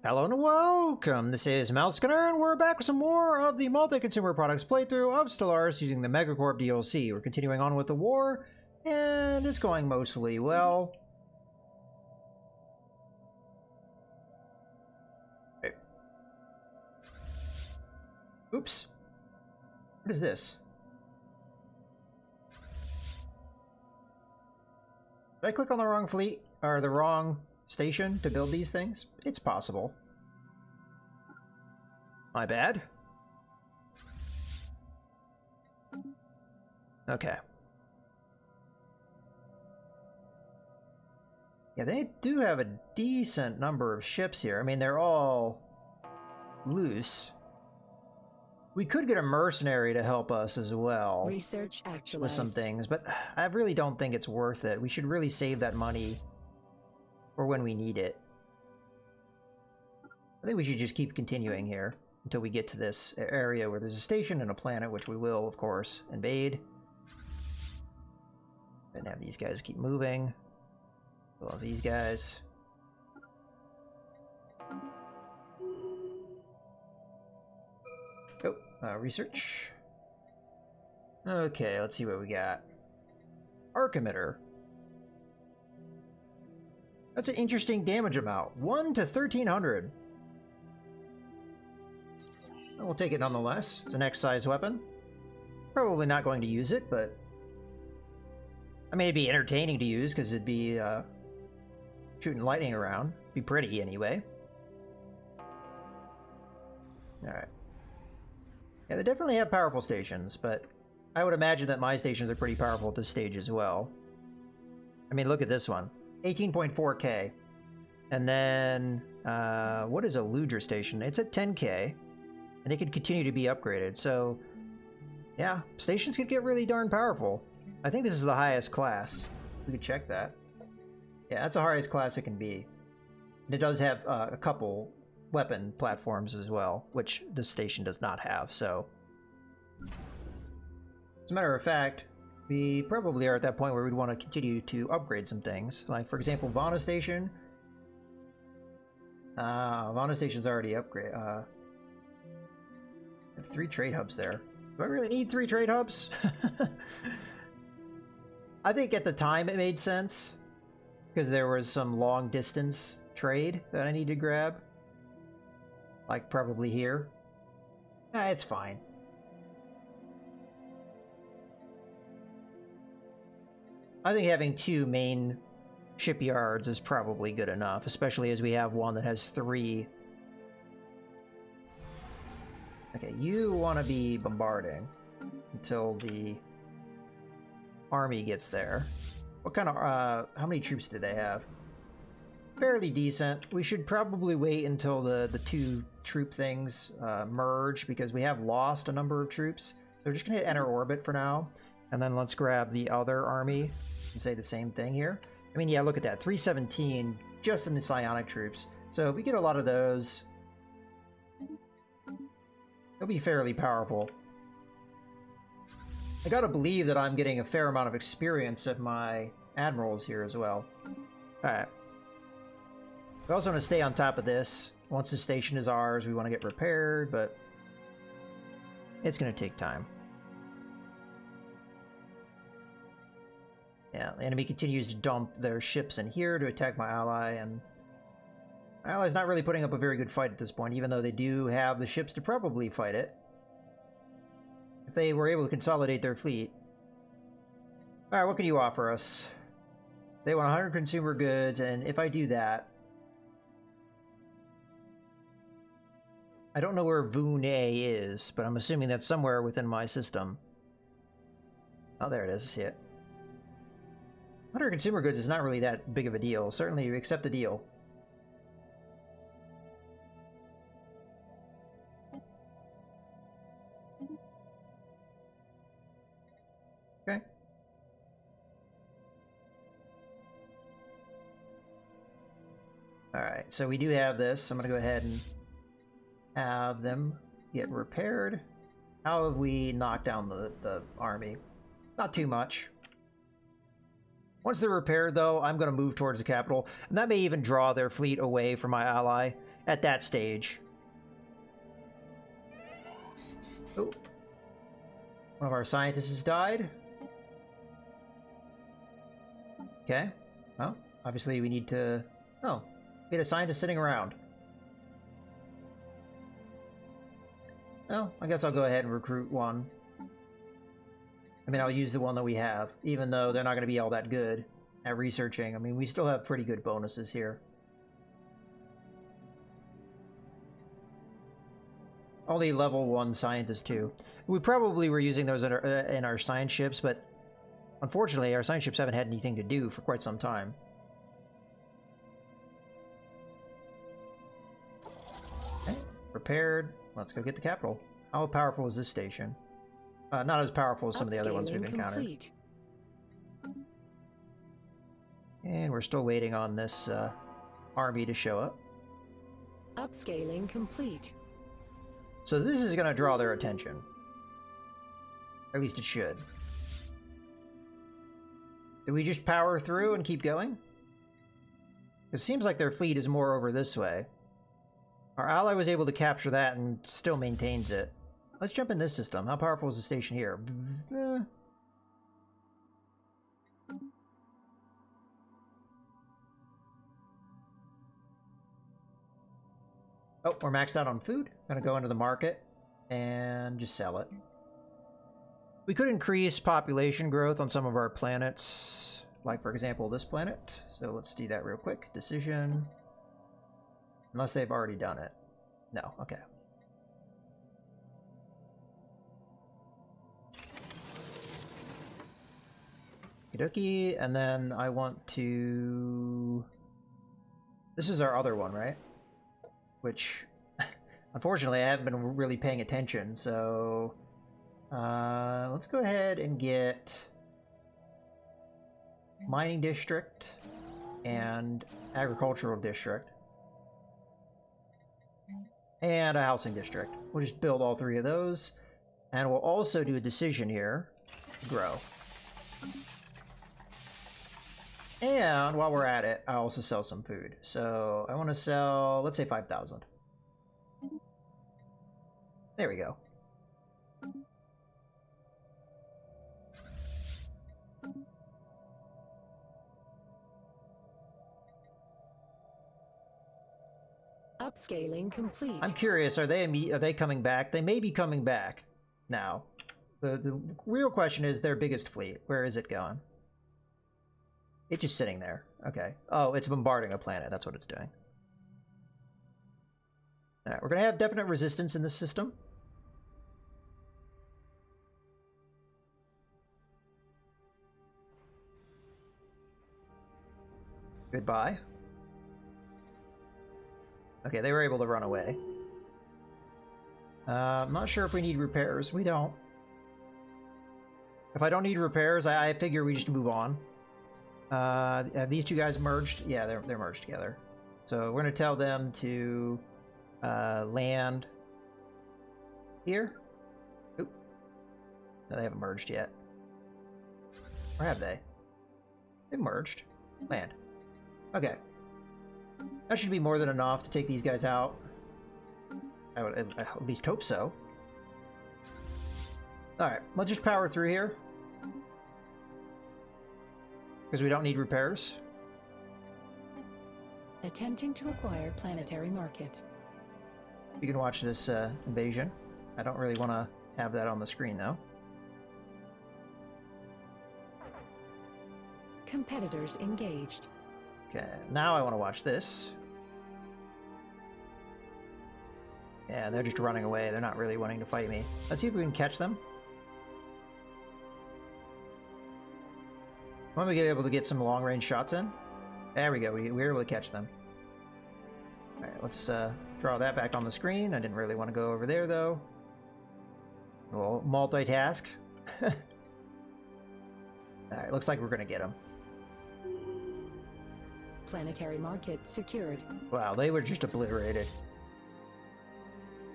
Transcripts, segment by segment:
Hello and welcome, this is Mouseskinner, and we're back with some more of the multi-consumer products playthrough of Stellaris using the MegaCorp DLC. We're continuing on with the war, and it's going mostly well. Okay. Oops. What is this? Did I click on the wrong fleet? Or the wrong station to build these things? It's possible. My bad. Okay. Yeah, they do have a decent number of ships here. I mean, they're all loose. We could get a mercenary to help us as well. Research actualized. With some things, but I really don't think it's worth it. We should really save that money for when we need it. I think we should just keep continuing here until we get to this area where there's a station and a planet, which we will, of course, invade. And have these guys keep moving. Well, these guys. Oh, research. Okay, let's see what we got. Arc emitter. That's an interesting damage amount. 1 to 1300. We'll take it nonetheless. It's an X-size weapon. Probably not going to use it, but I mean, it'd be entertaining to use because it'd be shooting lightning around. Be pretty anyway. Alright. Yeah, they definitely have powerful stations, but I would imagine that my stations are pretty powerful at this stage as well. I mean, look at this one. 18.4K. And then, what is a Ludra station? It's at 10K. And they could continue to be upgraded. So, yeah, stations could get really darn powerful. I think this is the highest class. We could check that. Yeah, that's the highest class it can be. And it does have a couple weapon platforms as well, which this station does not have, so. As a matter of fact, we probably are at that point where we'd want to continue to upgrade some things. Like, for example, Vana Station. Vana Station's already upgraded. I have 3 trade hubs there. Do I really need 3 trade hubs? I think at the time it made sense, because there was some long distance trade that I need to grab. Like probably here. It's fine. I think having 2 main shipyards is probably good enough, especially as we have one that has 3. Okay, you want to be bombarding until the army gets there. What kind of, how many troops do they have? Fairly decent. We should probably wait until the 2 troop things merge, because we have lost a number of troops. So we're just going to enter orbit for now. And then let's grab the other army and say the same thing here. I mean, yeah, look at that. 317 just in the psionic troops. So if we get a lot of those, it'll be fairly powerful. I gotta believe that I'm getting a fair amount of experience of my admirals here as well. Alright. We also want to stay on top of this. Once the station is ours, we want to get repaired, but it's going to take time. Yeah, the enemy continues to dump their ships in here to attack my ally, and my ally's not really putting up a very good fight at this point, even though they do have the ships to probably fight it. If they were able to consolidate their fleet. Alright, what can you offer us? They want 100 consumer goods, and if I do that, I don't know where Vune is, but I'm assuming that's somewhere within my system. Oh, there it is. I see it. 100 consumer goods is not really that big of a deal. Certainly, you accept the deal. Okay. Alright, so we do have this. I'm going to go ahead and have them get repaired. How have we knocked down the army? Not too much. Once they're repaired, though, I'm going to move towards the capital, and that may even draw their fleet away from my ally. at that stage. Oh. One of our scientists has died. Okay. Well, obviously we need to... Oh, we had a scientist sitting around. Well, I guess I'll go ahead and recruit one. I mean, I'll use the one that we have, even though they're not going to be all that good at researching. I mean, we still have pretty good bonuses here. Only level 1 scientists too. We probably were using those in our science ships, but unfortunately our science ships haven't had anything to do for quite some time. Okay, prepared. Let's go get the capital. How powerful is this station? Not as powerful as some of the other ones we've encountered. Complete. And we're still waiting on this army to show up. Upscaling complete. So this is going to draw their attention. Or at least it should. Do we just power through and keep going? It seems like their fleet is more over this way. Our ally was able to capture that and still maintains it. Let's jump in this system. How powerful is the station here? Oh, we're maxed out on food. Gonna go into the market and just sell it. We could increase population growth on some of our planets, like for example this planet. So let's do that real quick. Decision. Unless they've already done it. No, okay. Okie, and then I want to... This is our other one, right? Which, unfortunately, I haven't been really paying attention, so... let's go ahead and get... Mining District and Agricultural District. And a Housing District. We'll just build all 3 of those. And we'll also do a decision here. Grow. And while we're at it, I'll also sell some food. So I want to sell, let's say 5,000. There we go. Upscaling complete. I'm curious, are they coming back? They may be coming back now. The real question is their biggest fleet. Where is it going? It's just sitting there. Okay. Oh, it's bombarding a planet. That's what it's doing. Alright, we're going to have definite resistance in this system. Goodbye. Okay, they were able to run away. I'm not sure if we need repairs. We don't. If I don't need repairs, I figure we just move on. Have these 2 guys merged? Yeah, they're merged together. So we're going to tell them to land here. Oop. No, they haven't merged yet. Or have they? They've merged. Land. Okay. That should be more than enough to take these guys out. I would at least hope so. Alright, let's just power through here. Because we don't need repairs. Attempting to acquire planetary market. You can watch this invasion. I don't really want to have that on the screen though. Competitors engaged. Okay, now I want to watch this. Yeah, they're just running away. They're not really wanting to fight me. Let's see if we can catch them. When we get able to get some long-range shots in. There we go. We were able to catch them. Alright, let's draw that back on the screen. I didn't really want to go over there, though. We'll multitask. Alright, looks like we're going to get them. Planetary market secured. Wow, they were just obliterated.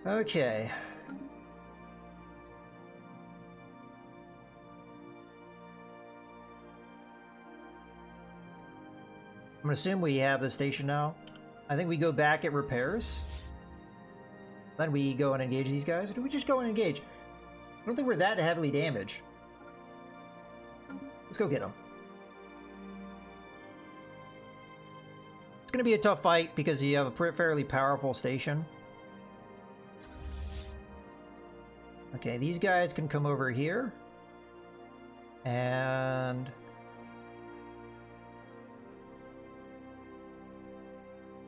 Okay. I'm gonna assume we have the station now. I think we go back at repairs. Then we go and engage these guys, or do we just go and engage? I don't think we're that heavily damaged. Let's go get them. It's going to be a tough fight because you have a fairly powerful station. Okay, these guys can come over here. And...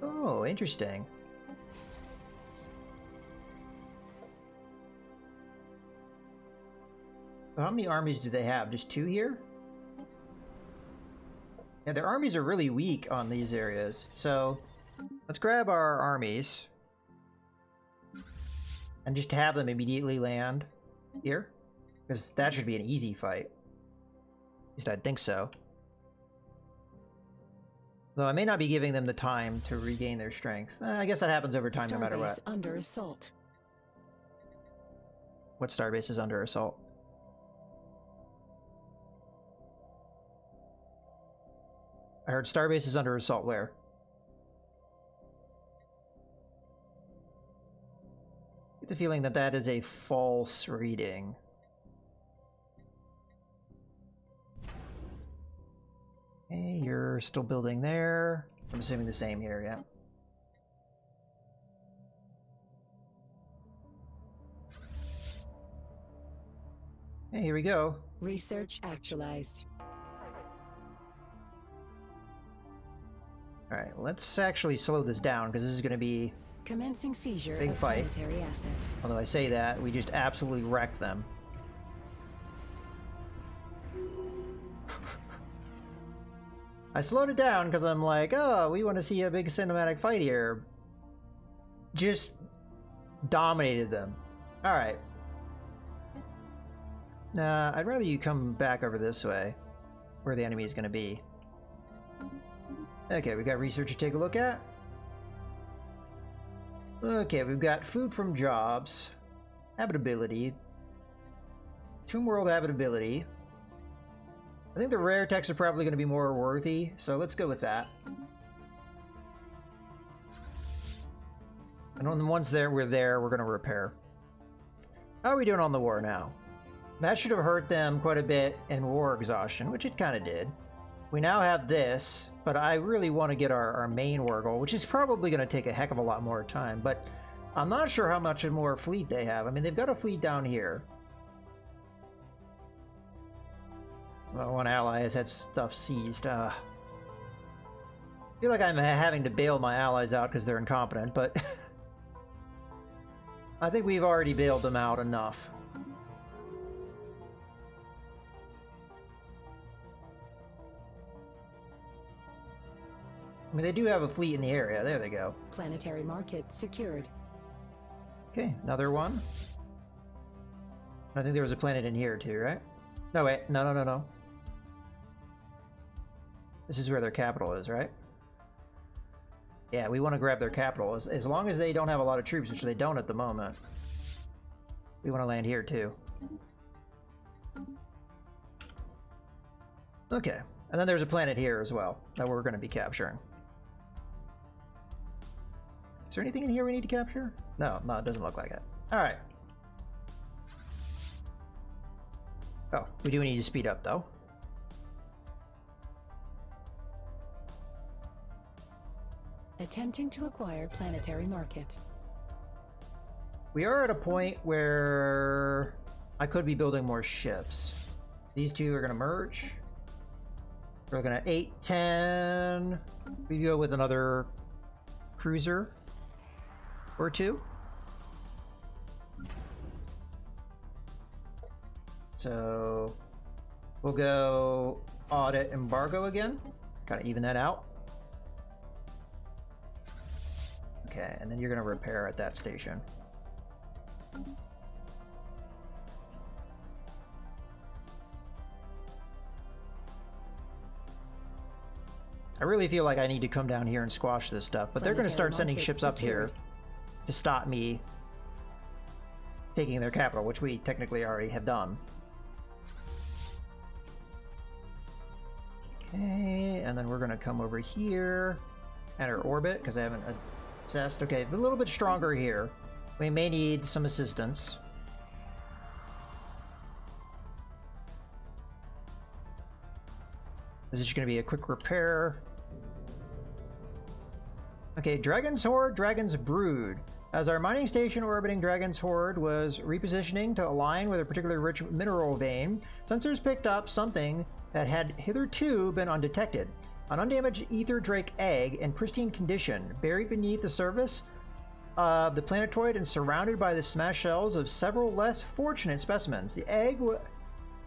oh, interesting. How many armies do they have? Just 2 here? Yeah, their armies are really weak on these areas. So, let's grab our armies. And just have them immediately land here. Because that should be an easy fight. At least I'd think so. Though I may not be giving them the time to regain their strength. I guess that happens over time no matter what. Starbase under assault. What starbase is under assault? I heard starbase is under assault where? I get the feeling that that is a false reading. Okay, you're still building there. I'm assuming the same here, yeah. Hey, here we go. Research actualized. Alright, let's actually slow this down because this is going to be Commencing seizure big of fight. planetary asset. Although I say that, we just absolutely wreck them. I slowed it down because I'm like, oh, we want to see a big cinematic fight here. Just dominated them. Alright. Nah, I'd rather you come back over this way, where the enemy is going to be. Okay, we got research to take a look at. Okay, we've got food from jobs, habitability, tomb world habitability. I think the rare techs are probably going to be more worthy, so let's go with that. And on the ones that we're going to repair. How are we doing on the war now? That should have hurt them quite a bit in war exhaustion, which it kind of did. We now have this, but I really want to get our main war goal, which is probably going to take a heck of a lot more time, but I'm not sure how much more fleet they have. I mean, they've got a fleet down here. Well, one ally has had stuff seized. I feel like I'm having to bail my allies out because they're incompetent, but I think we've already bailed them out enough. I mean, they do have a fleet in the area. There they go. Planetary market secured. Okay, another one. I think there was a planet in here too, right? No, wait. No. This is where their capital is, right? Yeah, we want to grab their capital. As long as they don't have a lot of troops, which they don't at the moment. We want to land here too. Okay. And then there's a planet here as well that we're going to be capturing. Is there anything in here we need to capture? No, it doesn't look like it. Alright. Oh, we do need to speed up though. Attempting to acquire planetary market. We are at a point where I could be building more ships. These two are going to merge. We're looking at 8, 10. We go with another cruiser or two. So we'll go audit embargo again. Kind of even that out. Okay, and then you're going to repair at that station. I really feel like I need to come down here and squash this stuff, but they're going to start sending ships up here to stop me taking their capital, which we technically already have done. Okay, and then we're going to come over here, enter orbit, because I haven't assessed. Okay, a little bit stronger here. We may need some assistance. This is going to be a quick repair. Okay, Dragon's Horde, Dragon's Brood. As our mining station orbiting Dragon's Horde was repositioning to align with a particularly rich mineral vein, sensors picked up something that had hitherto been undetected. An undamaged ether drake egg in pristine condition, buried beneath the surface of the planetoid and surrounded by the smashed shells of several less fortunate specimens. The egg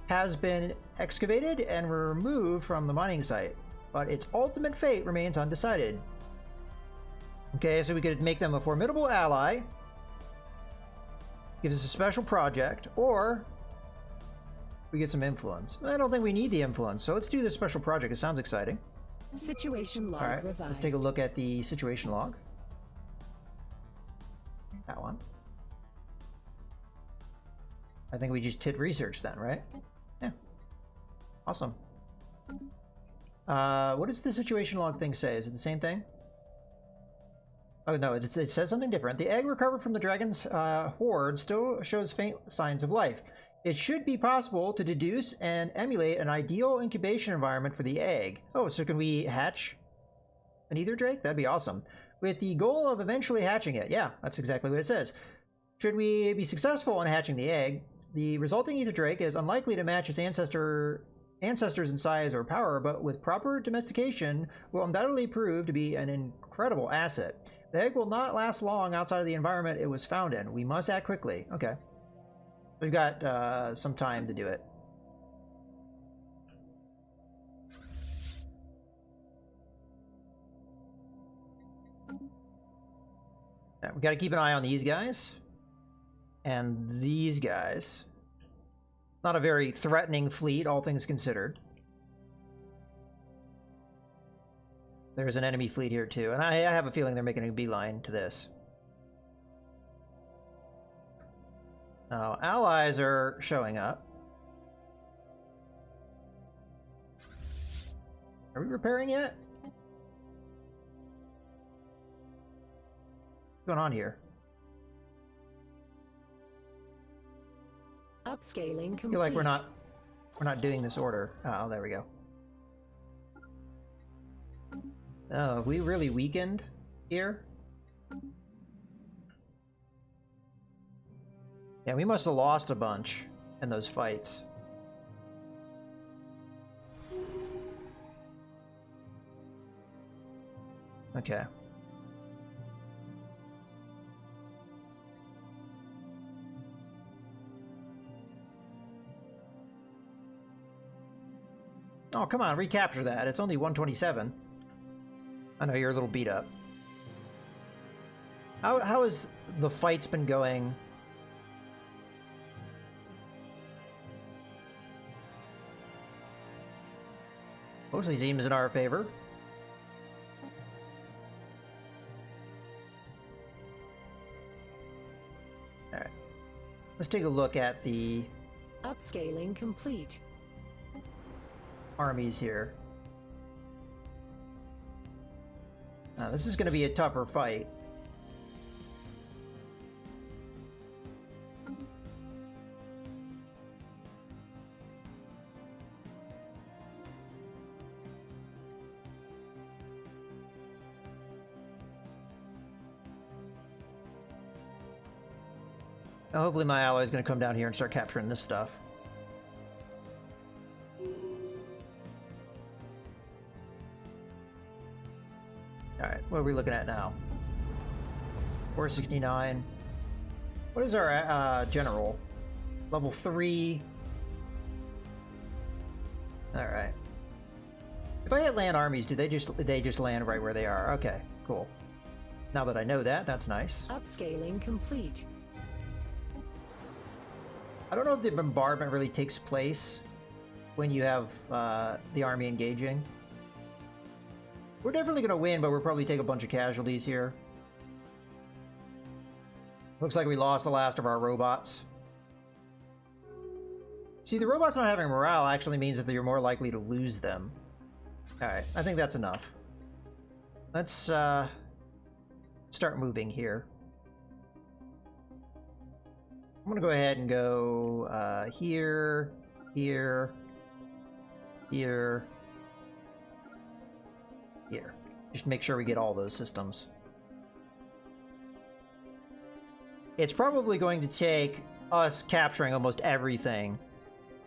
has been excavated and removed from the mining site, but its ultimate fate remains undecided. Okay, so we could make them a formidable ally, gives us a special project, or we get some influence. I don't think we need the influence, so let's do this special project. It sounds exciting. Situation log revised. Let's take a look at the situation log. That one. I think we just hit research then, right? Yeah. Awesome. What does the situation log thing say? Is it the same thing? Oh no, it says something different. The egg recovered from the dragon's horde still shows faint signs of life. It should be possible to deduce and emulate an ideal incubation environment for the egg. Oh, so can we hatch an ether drake? That'd be awesome. With the goal of eventually hatching it. Yeah, that's exactly what it says. Should we be successful in hatching the egg, the resulting ether drake is unlikely to match its ancestors in size or power, but with proper domestication will undoubtedly prove to be an incredible asset. The egg will not last long outside of the environment it was found in. We must act quickly. Okay. We've got some time to do it. Now, we got to keep an eye on these guys. And these guys. Not a very threatening fleet, all things considered. There's an enemy fleet here too, and I have a feeling they're making a beeline to this. Now, allies are showing up. Are we repairing yet? What's going on here? Upscaling complete. I feel like we're not doing this order. Oh, there we go. Oh, have we really weakened here? Yeah, we must have lost a bunch in those fights. Okay. Oh, come on, recapture that. It's only 127. I know you're a little beat up. How has the fights been going? Mostly seems in our favor. All right. Let's take a look at the Upscaling complete. armies here. This is going to be a tougher fight. Now, hopefully my ally is going to come down here and start capturing this stuff. Alright, what are we looking at now? 469. What is our general? Level 3. Alright. If I hit land armies, do they just land right where they are? Okay, cool. Now that I know that, that's nice. Upscaling complete. I don't know if the bombardment really takes place when you have the army engaging. We're definitely going to win, but we'll probably take a bunch of casualties here. Looks like we lost the last of our robots. See, the robots not having morale actually means that you're more likely to lose them. Alright, I think that's enough. Let's start moving here. I'm gonna go ahead and go here, here, here, here. Just make sure we get all those systems. It's probably going to take us capturing almost everything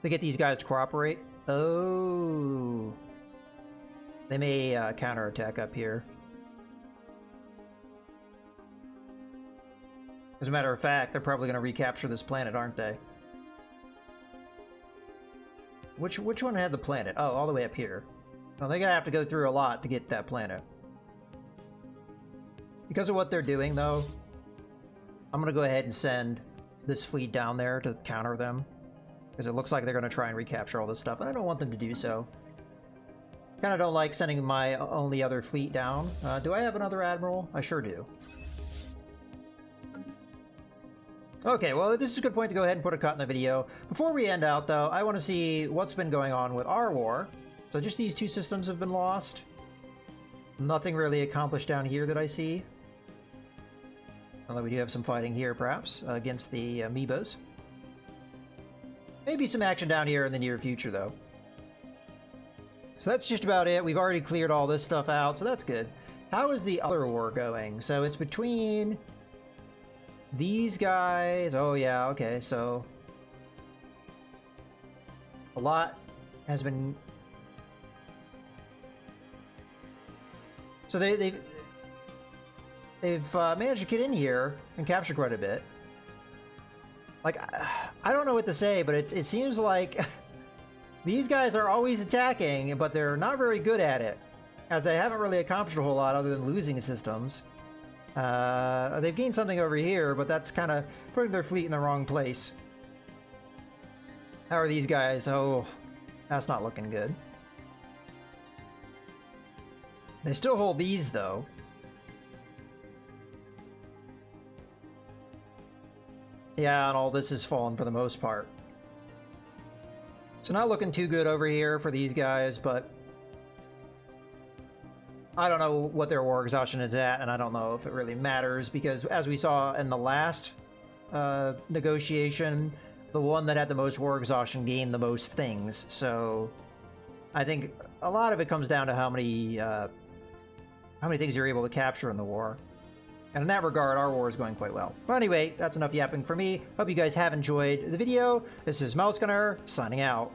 to get these guys to cooperate. Oh. They may counterattack up here. As a matter of fact, they're probably going to recapture this planet, aren't they? Which one had the planet? Oh, all the way up here. Well, they're going to have to go through a lot to get that planet. Because of what they're doing, though, I'm going to go ahead and send this fleet down there to counter them. Because it looks like they're going to try and recapture all this stuff, and I don't want them to do so. Kind of don't like sending my only other fleet down. Do I have another admiral? I sure do. Okay, well, this is a good point to go ahead and put a cut in the video. Before we end out, though, I want to see what's been going on with our war. So just these two systems have been lost. Nothing really accomplished down here that I see. Although we do have some fighting here, perhaps, against the amoebas. Maybe some action down here in the near future, though. So that's just about it. We've already cleared all this stuff out, so that's good. How is the other war going? So it's between these guys. Oh, yeah, okay, so a lot has been... So they've managed to get in here and capture quite a bit. Like, I don't know what to say, but it seems like these guys are always attacking, but they're not very good at it, as they haven't really accomplished a whole lot other than losing systems. They've gained something over here, but that's kind of putting their fleet in the wrong place. How are these guys? Oh, that's not looking good. They still hold these, though. Yeah, and all this has fallen for the most part. So not looking too good over here for these guys, but I don't know what their war exhaustion is at, and I don't know if it really matters, because as we saw in the last negotiation, the one that had the most war exhaustion gained the most things. So I think a lot of it comes down to how many things you're able to capture in the war. And in that regard, our war is going quite well. Well, anyway, that's enough yapping for me. Hope you guys have enjoyed the video. This is Mouse Gunner, signing out.